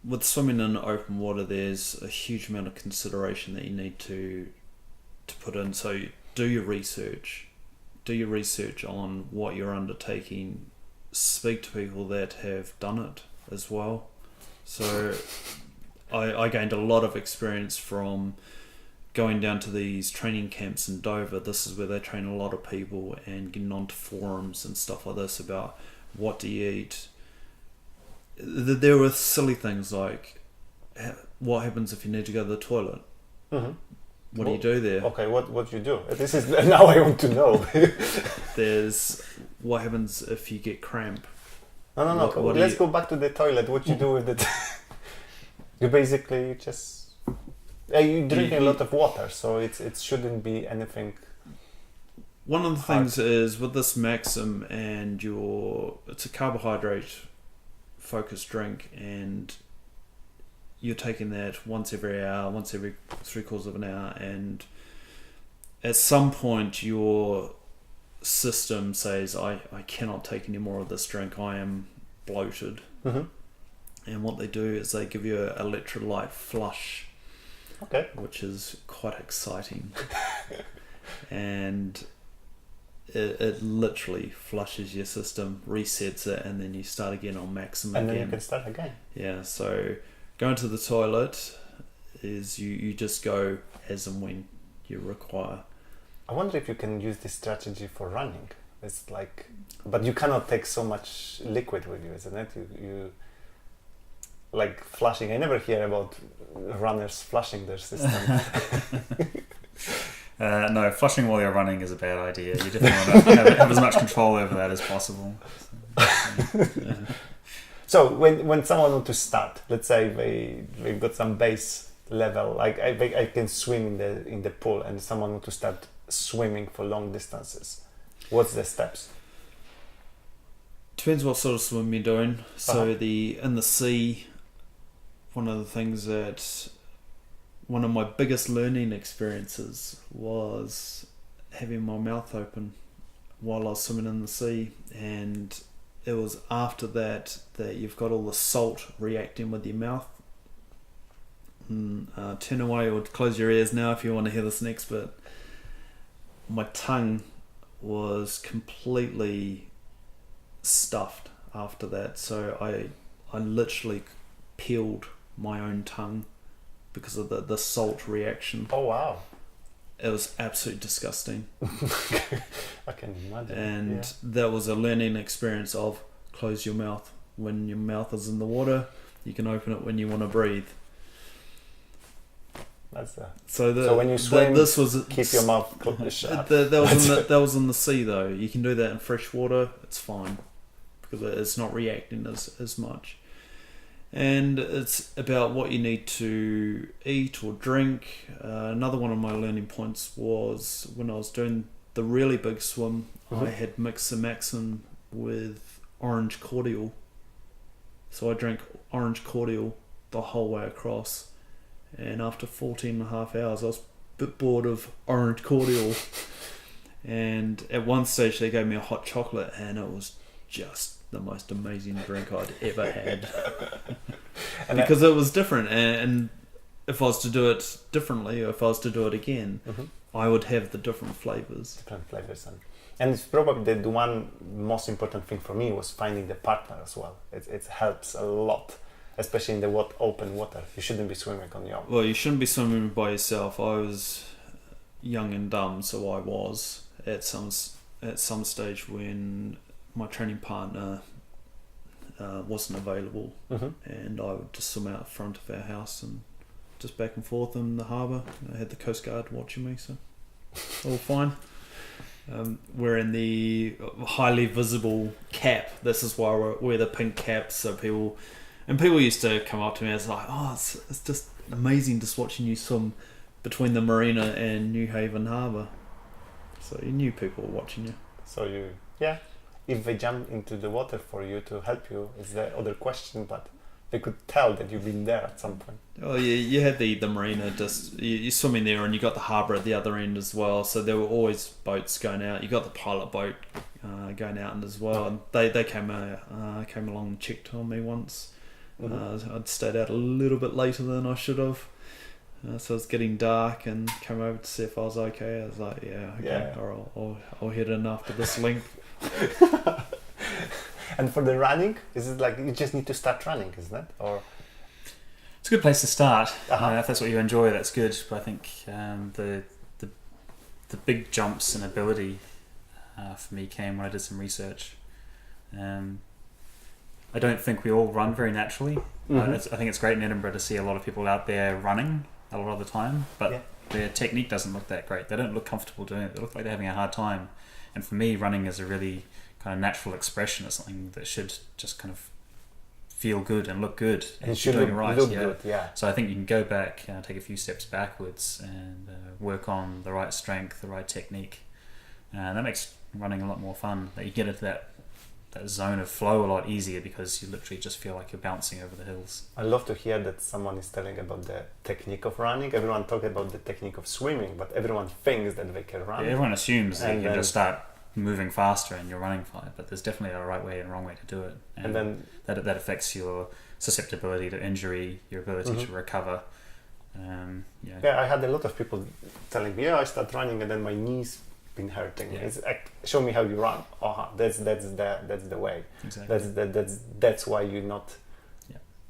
in open water, there's a huge amount of consideration that you need to put in. So do your research on what you're undertaking. Speak to people that have done it as well. So I gained a lot of experience from going down to these training camps in Dover. This is where they train a lot of people, and getting onto forums and stuff like this about what do you eat. There were silly things like, what happens if you need to go to the toilet? What do you do there? Okay, what you do? This is now I want to know. There's what happens if you get cramp. No. Let's go back to the toilet. What you do with it? You basically just you drink a lot of water, so it shouldn't be anything. One of the things is with this Maxim, and it's a carbohydrate focused drink, and you're taking that once every hour, once every 3/4 of an hour, and at some point your system says, I cannot take any more of this drink, I am bloated. And what they do is they give you an electrolyte flush, which is quite exciting. And it literally flushes your system, resets it, and then you start again on maximum and again. Then you can start again. Yeah, so going to the toilet is you just go as and when you require. I wonder if you can use this strategy for running. It's like, but you cannot take so much liquid with you, isn't it? You like flushing. I never hear about runners flushing their system. No, flushing while you're running is a bad idea. You definitely want to have as much control over that as possible. So when someone wants to start, let's say they've got some base level, like I can swim in the pool, and someone wants to start swimming for long distances, what's the steps? Depends what sort of swim you're doing. So Uh-huh. in the sea, one of the things that one of my biggest learning experiences was having my mouth open while I was swimming in the sea, and it was after that you've got all the salt reacting with your mouth. Turn away or close your ears now if you want to hear this next bit. My tongue was completely stuffed after that, so I literally peeled my own tongue because of the salt reaction. Oh wow. It was absolutely disgusting. I can imagine. And that was a learning experience of close your mouth. When your mouth is in the water, you can open it when you want to breathe. That's So when you swim, this was keep your mouth shut. that was in the sea though. You can do that in fresh water. It's fine because it's not reacting as much. And it's about what you need to eat or drink. Another one of my learning points was when I was doing the really big swim, I had mixed Maxim with orange cordial. So I drank orange cordial the whole way across. And after 14 and a half hours, I was a bit bored of orange cordial. And at one stage, they gave me a hot chocolate, and it was just the most amazing drink I'd ever had. Because it was different, and if I was to do it differently, or if I was to do it again, I would have the different flavours. Different flavors, and it's probably the one most important thing for me was finding the partner as well. It helps a lot, especially in the open water. You shouldn't be swimming on your own. Well, you shouldn't be swimming by yourself. I was young and dumb, so I was at some stage when my training partner wasn't available, and I would just swim out front of our house and just back and forth in the harbour. I had the Coast Guard watching me, so all fine. We're in the highly visible cap. This is why we wear the pink caps, so people used to come up to me and it's like, oh, it's just amazing just watching you swim between the marina and New Haven Harbour. So you knew people were watching you. So if they jump into the water for you to help you, it's the other question, but they could tell that you've been there at some point. Oh yeah, you had the marina, just you're swimming there, and you got the harbour at the other end as well. So there were always boats going out. You got the pilot boat going out as well. And they came along and checked on me once. I'd stayed out a little bit later than I should have. So it was getting dark, and came over to see if I was okay. I was like, yeah, okay, I'll head in after this length. And for the running, is it like you just need to start running, isn't it? Or it's a good place to start. If that's what you enjoy, that's good. But I think the big jumps in ability for me came when I did some research. I don't think we all run very naturally. I think it's great in Edinburgh to see a lot of people out there running a lot of the time, but their technique doesn't look that great. They don't look comfortable doing it. They look like they're having a hard time. And for me, running is a really kind of natural expression. It's something that should just kind of feel good and look good. And should look good, yeah. So I think you can go back, take a few steps backwards and work on the right strength, the right technique. And that makes running a lot more fun. That you get into that zone of flow a lot easier because you literally just feel like you're bouncing over the hills. I love to hear that someone is telling about the technique of running. Everyone talks about the technique of swimming, but everyone thinks that they can run. Yeah, everyone assumes that you can just start moving faster and you're running fine, but there's definitely a right way and a wrong way to do it. And then that affects your susceptibility to injury, your ability to recover. I had a lot of people telling me, I start running and then my knees been hurting. It's like, show me how you run. That's the way. Exactly. That's why you not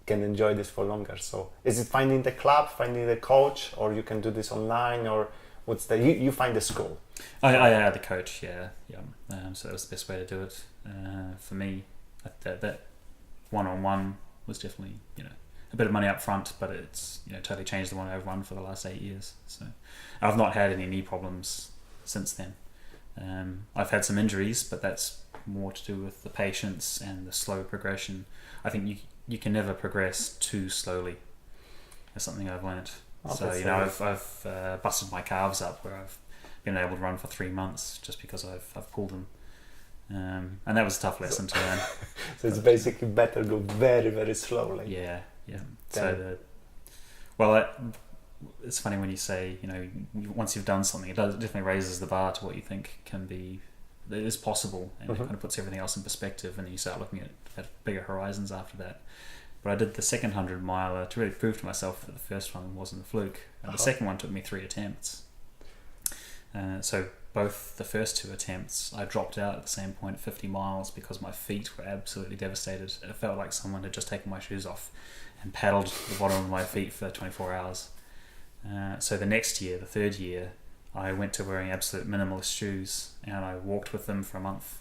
can enjoy this for longer. So is it finding the club, finding the coach, or you can do this online, or what's you find the school? I had the coach, so that was the best way to do it for me. That one-on-one was definitely a bit of money up front, but it's totally changed the one I've run for the last 8 years. So I've not had any knee problems since then. I've had some injuries, but that's more to do with the patience and the slow progression. I think you can never progress too slowly. That's something I've learned. I've busted my calves up where I've been able to run for 3 months just because I've pulled them. And that was a tough lesson to learn. So it's basically better go very, very slowly. Yeah. Then- It's funny when you say, once you've done something, it definitely raises the bar to what you think is possible, and it kind of puts everything else in perspective, and then you start looking at bigger horizons after that. But I did the second 100 miler to really prove to myself that the first one wasn't a fluke. The second one took me 3 attempts. So both the first 2 attempts, I dropped out at the same point at 50 miles because my feet were absolutely devastated. It felt like someone had just taken my shoes off and paddled the bottom of my feet for 24 hours. So the next year, the third year, I went to wearing absolute minimalist shoes, and I walked with them for a month,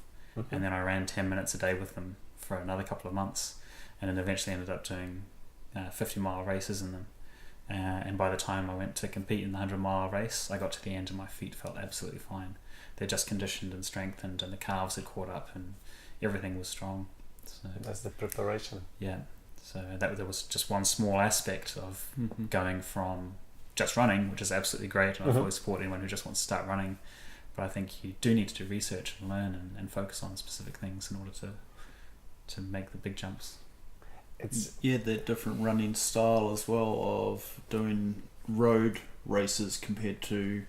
and then I ran 10 minutes a day with them for another couple of months, and then eventually ended up doing 50-mile races in them. And by the time I went to compete in the 100-mile race, I got to the end and my feet felt absolutely fine. They're just conditioned and strengthened, and the calves had caught up, and everything was strong. So that's the preparation. Yeah. So there was just one small aspect of going from just running, which is absolutely great, and I fully support anyone who just wants to start running. But I think you do need to do research and learn and focus on specific things in order to make the big jumps. That different running style as well of doing road races compared to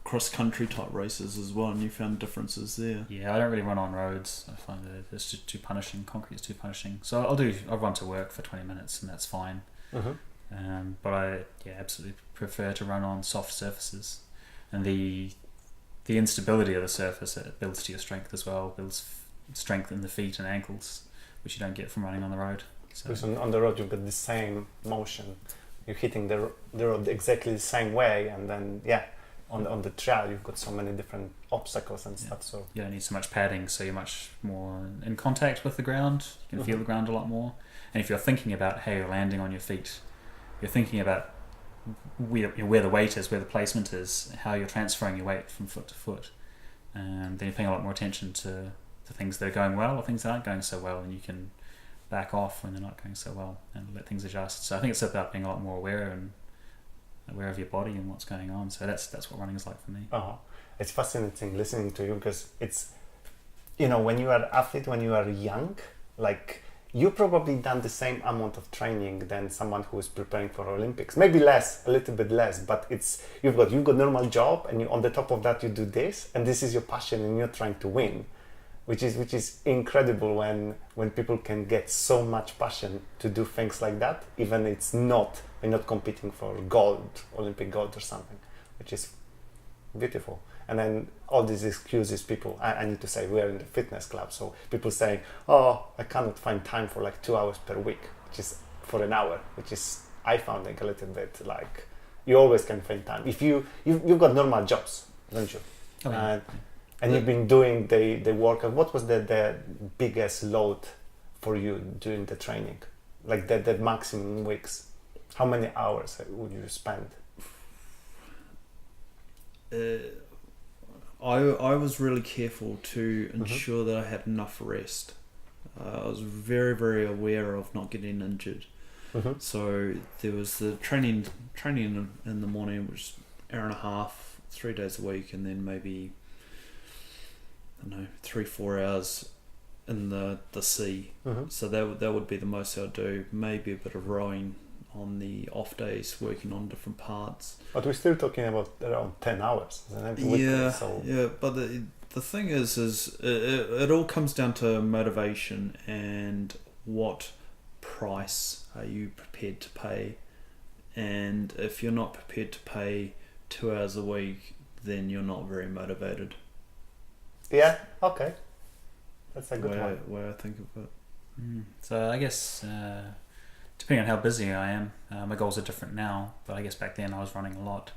cross-country type races as well, and you found differences there. Yeah, I don't really run on roads. I find that it's just too punishing. Concrete is too punishing. So I'll run to work for 20 minutes and that's fine. But I absolutely prefer to run on soft surfaces, and the instability of the surface, it builds to your strength as well, builds strength in the feet and ankles, which you don't get from running on the road. So because on the road you've got the same motion, you're hitting the road exactly the same way, and then on the trail you've got so many different obstacles and stuff, so you don't need so much padding, so you're much more in contact with the ground. You can feel the ground a lot more, and if you're thinking about how you're landing on your feet, you're thinking about where the weight is, where the placement is, how you're transferring your weight from foot to foot, and then you're paying a lot more attention to things that are going well or things that aren't going so well, and you can back off when they're not going so well and let things adjust. So I think it's about being a lot more aware of your body and what's going on. So that's what running is like for me. It's fascinating listening to you, because it's, when you are an athlete, when you are young, like you probably done the same amount of training than someone who is preparing for Olympics, maybe less, a little bit less, but it's you've got normal job, and on the top of that you do this, and this is your passion, and you're trying to win, which is incredible when people can get so much passion to do things like that, even we're not competing for Olympic gold or something, which is beautiful. And then all these excuses people, I need to say, we are in the fitness club, so people saying, I cannot find time for like 2 hours per week, which is for an hour, which is, I found like a little bit like, you always can find time. If you've got normal jobs, don't you? And you've been doing the workout. What was the biggest load for you during the training? Like the maximum weeks? How many hours would you spend? I was really careful to ensure that I had enough rest. I was very, very aware of not getting injured. So there was the training in the morning, which was an hour and a half, 3 days a week, and then maybe 3-4 hours in the sea. So that would be the most I'd do. Maybe a bit of rowing on the off days, working on different parts. But we're still talking about around 10 hours, isn't it? Yeah. But the thing is it all comes down to motivation and what price are you prepared to pay. And if you're not prepared to pay 2 hours a week, then you're not very motivated. Yeah, okay. That's a good way I think of it. So I guess depending on how busy I am, my goals are different now, but I guess back then I was running a lot.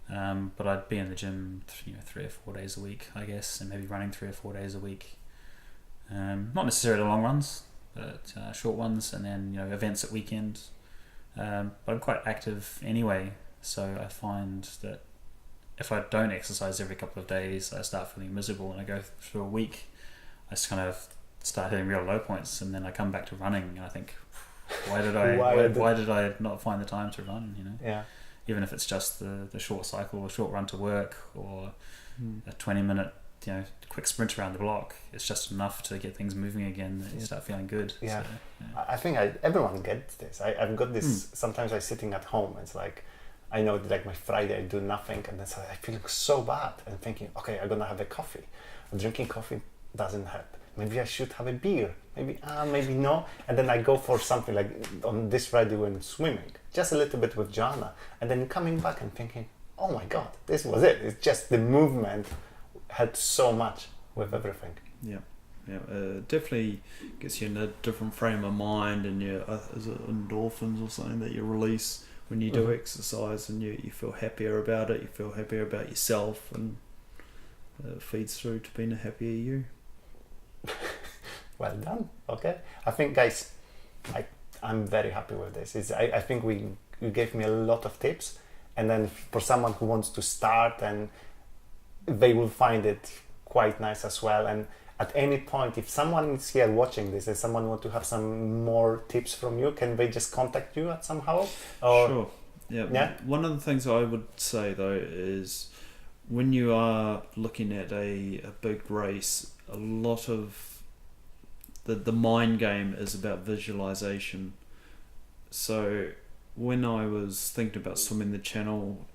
But I'd be in the gym 3 or 4 days a week, I guess, and maybe running 3 or 4 days a week. Not necessarily long runs, but short ones, and then events at weekends. But I'm quite active anyway, so I find that if I don't exercise every couple of days, I start feeling miserable, and I go through a week, I just kind of start hitting real low points, and then I come back to running, and I think, why did I not find the time to run? Yeah. Even if it's just the short cycle, a short run to work, or a 20-minute quick sprint around the block, it's just enough to get things moving again. That you start feeling good. Yeah. So, I think everyone gets this. I've got this. Sometimes I'm sitting at home. It's like I know like my Friday I do nothing, and then so I feel so bad and thinking, okay, I'm gonna have a coffee. Drinking coffee doesn't help. Maybe I should have a beer. Maybe no. And then I go for something like on this Friday when swimming, just a little bit with Joanna, and then coming back and thinking, oh my God, this was it. It's just the movement helped so much with everything. Yeah. Definitely gets you in a different frame of mind, and is it endorphins or something that you release when you do exercise, and you feel happier about it, you feel happier about yourself, and it feeds through to being a happier you. Well done. Okay. I think, guys, I'm very happy with this. I think you gave me a lot of tips, and then for someone who wants to start, and they will find it quite nice as well. And at any point, if someone is here watching this and someone want to have some more tips from you, can they just contact you at somehow? Or, sure. Yeah. One of the things I would say though is when you are looking at a big race, a lot of the mind game is about visualization. So when I was thinking about swimming the channel,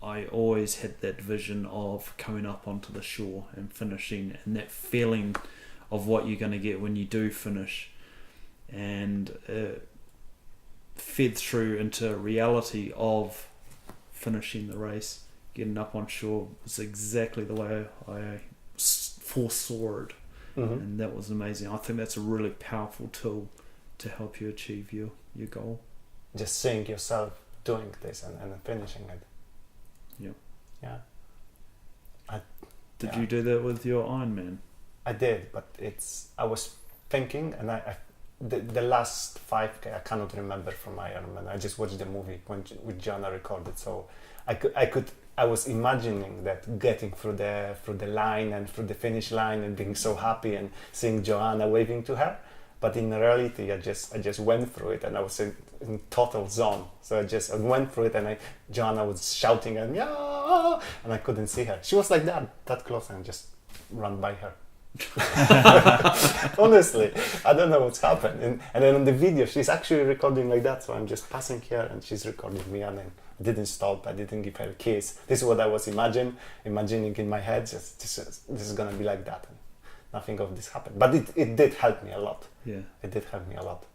I always had that vision of coming up onto the shore and finishing, and that feeling of what you're going to get when you do finish, and fed through into reality of finishing the race, getting up on shore was exactly the way I foresaw it. And that was amazing. I think that's a really powerful tool to help you achieve your goal. Just seeing yourself doing this and finishing it. Yeah. Did you do that with your Ironman? I did, but I was thinking, and the last 5K I cannot remember from Ironman. I just watched the movie with Joanna recorded, so I was imagining that getting through the line and through the finish line and being so happy and seeing Joanna waving to her. But in reality, I just went through it, and I was in total zone. So I went through it, and Joanna was shouting and yeah, and I couldn't see her. She was like that close, and I just ran by her. Honestly, I don't know what's happened. And then on the video, she's actually recording like that. So I'm just passing here, and she's recording me, and then I didn't stop. I didn't give her a kiss. This is what I was imagining in my head. Just this is gonna be like that. And nothing of this happened, but it did help me a lot. Yeah, it did help me a lot.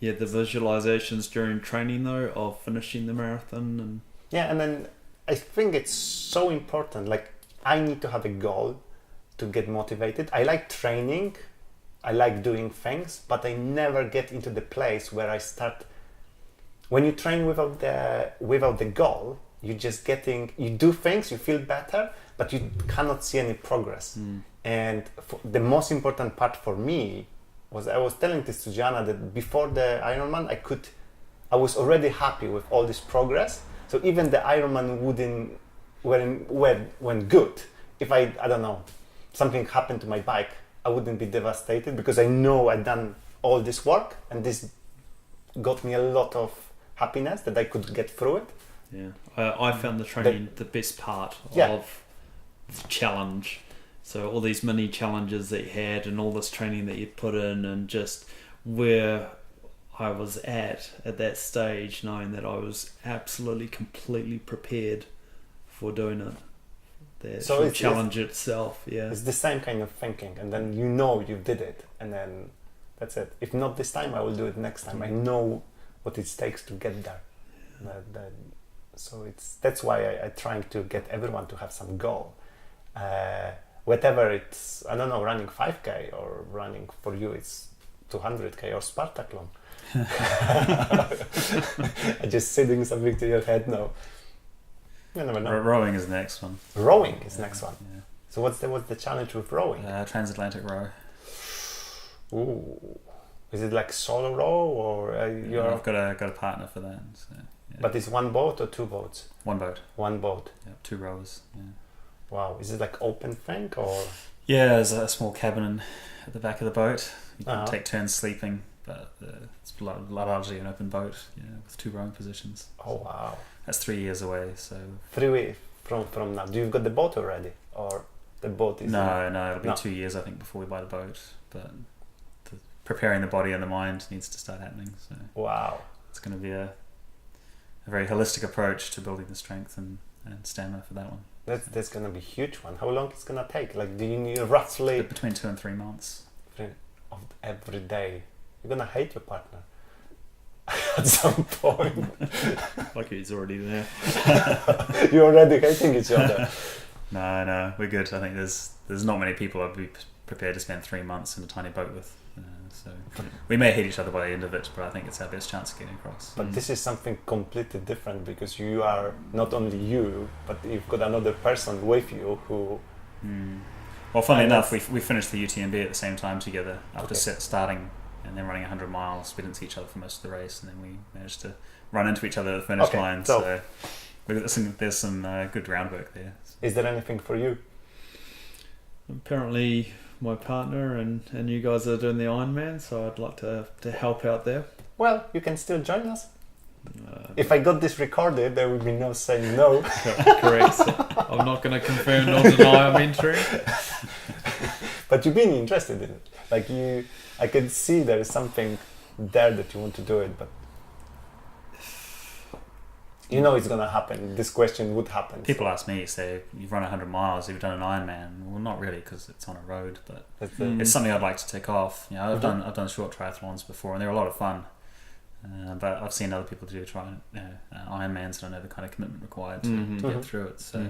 The visualizations during training though of finishing the marathon and then I think it's so important. Like I need to have a goal to get motivated. I like training, I like doing things, but I never get into the place where I start. When you train without the goal, you do things, you feel better, but you cannot see any progress. And the most important part for me was, I was telling this to Gianna, that before the Ironman I was already happy with all this progress. So even the Ironman went good. If I don't know, something happened to my bike, I wouldn't be devastated, because I know I'd done all this work, and this got me a lot of happiness that I could get through it. Yeah, I found the training the best part of the challenge. So all these mini challenges that you had, and all this training that you'd put in, and just where I was at that stage, knowing that I was absolutely completely prepared for doing it. The challenge itself, It's the same kind of thinking, and then you did it, and then that's it. If not this time, I will do it next time. I know what it takes to get there. So that's why I'm trying to get everyone to have some goal. Whatever it's, I don't know, running 5K, or running for you it's 200K or Spartathlon. I'm just sending something to your head now. You never know. Rowing is the next one. Rowing is next one. Yeah. So what's the challenge with rowing? Transatlantic row. Ooh, is it like solo row, or I've got a partner for that. So, yeah. But it's one boat or two boats? One boat. One boat. Yeah, 2 rowers. Yeah. Wow, is it like open thing or? Yeah, there's a small cabin at the back of the boat. You can take turns sleeping, but it's largely an open boat, with 2 rowing positions. Oh wow! That's 3 years away. So 3 weeks from now. Do you got the boat already, or? The boat is... No, it'll be 2 years, I think, before we buy the boat. But preparing the body and the mind needs to start happening. So Wow. it's going to be a very holistic approach to building the strength and stamina for that one. That's going to be a huge one. How long it's going to take? Like, do you need roughly... Between 2 and 3 months. Of every day. You're going to hate your partner at some point. Like he's already there. You're already hating each other. No, we're good. I think there's not many people I'd be prepared to spend 3 months in a tiny boat with. So we may hate each other by the end of it, but I think it's our best chance of getting across. But this is something completely different because you are not only you, but you've got another person with you who... Well, funnily enough, we finished the UTMB at the same time together after Okay. starting and then running 100 miles. We didn't see each other for most of the race, and then we managed to run into each other at the finish line. So there's some good groundwork there. Is there anything for you? Apparently, my partner and you guys are doing the Ironman, so I'd like to help out there. Well, you can still join us. If I got this recorded, there would be no saying no. Correct. I'm not going to confirm nor deny I'm entering. But you've been interested in it. Like I can see there is something there that you want to do it, but you know it's going to happen. This question would happen. People ask me, say, you've run 100 miles, you've done an Ironman. Well, not really, because it's on a road, but it's something I'd like to tick off. You know, I've done short triathlons before, and they're a lot of fun. But I've seen other people do Ironmans, and I know the kind of commitment required to get through it. So,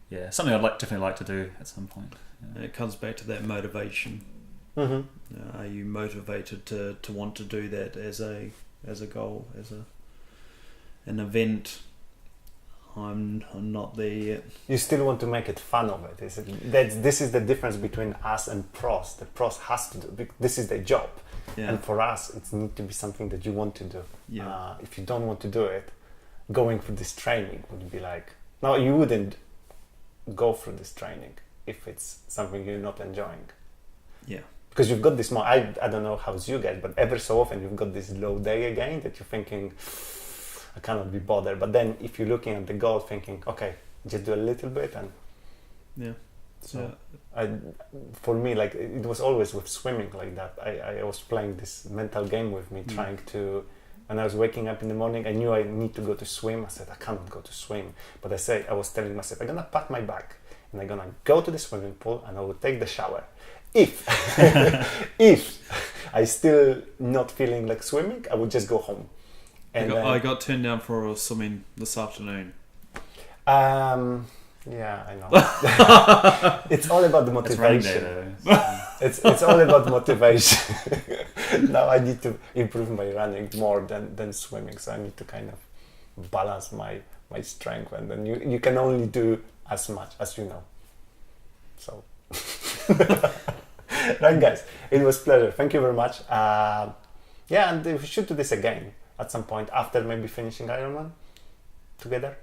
yeah, something I'd definitely like to do at some point. And it comes back to that motivation. Are you motivated to want to do that as a goal, as an event? I'm not there yet. You still want to make it fun of it. This is the difference between us and pros. The pros has to do. This is their job. Yeah. And for us, it needs to be something that you want to do. Yeah. If you don't want to do it, going through this training would be like... No, you wouldn't go through this training if it's something you're not enjoying. Yeah. Because you've got this... I don't know how you get, but every so often you've got this low day again that you're thinking, I cannot be bothered. But then if you're looking at the goal thinking, okay, just do a little bit and... Yeah. So for me, like it was always with swimming like that. I was playing this mental game with me, trying to. When I was waking up in the morning, I knew I need to go to swim. I said I cannot go to swim, but I was telling myself I'm gonna pack my bag and I'm gonna go to the swimming pool and I will take the shower. If I still not feeling like swimming, I would just go home. And I got turned down for swimming this afternoon. Yeah, I know. It's all about the motivation. It's all about motivation. Now I need to improve my running more than swimming, so I need to kind of balance my strength, and then you can only do as much as you know. So, right, guys, it was a pleasure. Thank you very much. Yeah, and we should do this again at some point after maybe finishing Ironman together.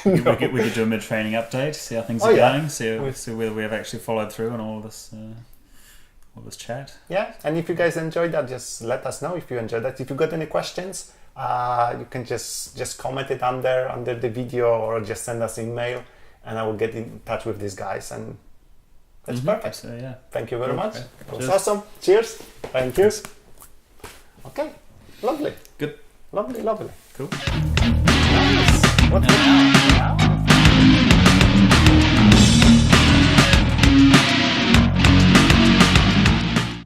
We could do a mid-training update, see how things are going, see whether we have actually followed through on all this chat. Yeah, and if you guys enjoyed that, just let us know if you enjoyed that. If you got any questions, you can just comment it under the video or just send us an email, and I will get in touch with these guys, and that's perfect. So, yeah. Thank you very much. Okay. It was awesome. Cheers. Thank you. Okay, lovely. Good. Lovely. Cool. Nice. What's now?